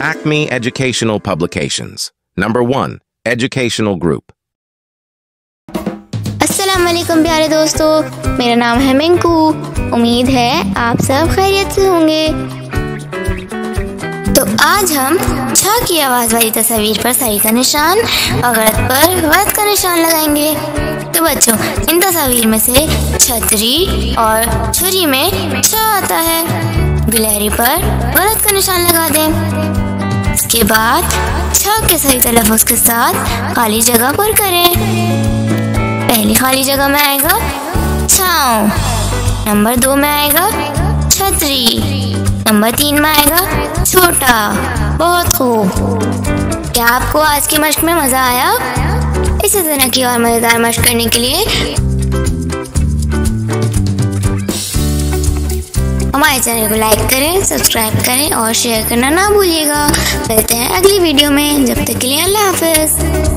Acme Educational Publications. Number 1. Educational Group. अस्सलाम वालेकुम प्यारे दोस्तों, मेरा नाम है मिंकू। उम्मीद है आप सब खैरियत से होंगे। तो आज हम छ की आवाज वाली तस्वीर पर सही का निशान और गलत पर वत का निशान लगाएंगे। तो बच्चों, इन तस्वीर में से छतरी और छुरी में छ आता है, गिलहरी पर गलत का निशान लगा दें। इसके बाद छ के सही तलफ़्फ़ुज़ के साथ खाली जगह पर करें। पहली खाली जगह में आएगा छाँव, नंबर 2 में आएगा छतरी, नंबर 3 में आएगा छोटा। बहुत खूब। क्या आपको आज की मश्क में मजा आया? इसी तरह की और मजेदार मश्क करने के लिए हमारे चैनल को लाइक करें, सब्सक्राइब करें और शेयर करना ना भूलिएगा। मिलते हैं अगली वीडियो में, जब तक के लिए अल्लाह हाफ़िज़।